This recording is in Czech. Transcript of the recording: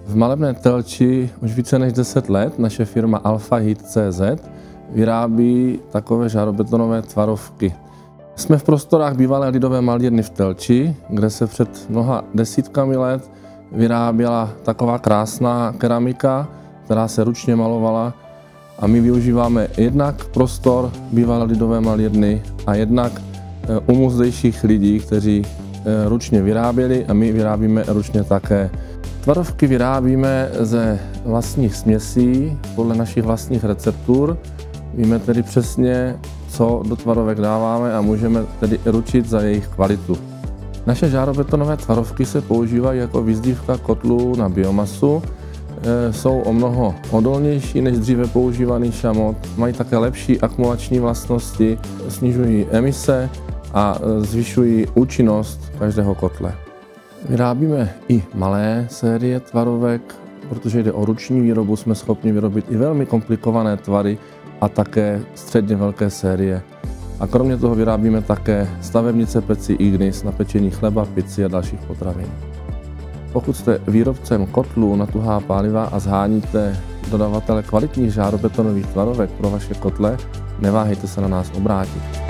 V Malebné Telči už více než 10 let naše firma AlphaHeat.cz vyrábí takové žárobetonové tvarovky. Jsme v prostorách bývalé lidové malírny v Telči, kde se před mnoha desítkami let vyráběla taková krásná keramika, která se ručně malovala, a my využíváme jednak prostor bývalé lidové malírny a jednak umu zdejších lidí, kteří ručně vyráběli, a my vyrábíme ručně také. Tvarovky vyrábíme ze vlastních směsí, podle našich vlastních receptur. Víme tedy přesně, co do tvarovek dáváme, a můžeme tedy ručit za jejich kvalitu. Naše žárobetonové tvarovky se používají jako výzdívka kotlů na biomasu. Jsou o mnoho odolnější než dříve používaný šamot, mají také lepší akumulační vlastnosti, snižují emise a zvyšují účinnost každého kotle. Vyrábíme i malé série tvarovek, protože jde o ruční výrobu, jsme schopni vyrobit i velmi komplikované tvary a také středně velké série. A kromě toho vyrábíme také stavebnice peci Ignis na pečení chleba, pici a dalších potravin. Pokud jste výrobcem kotlů na tuhá paliva a sháníte dodavatele kvalitních žárobetonových tvarovek pro vaše kotle, neváhejte se na nás obrátit.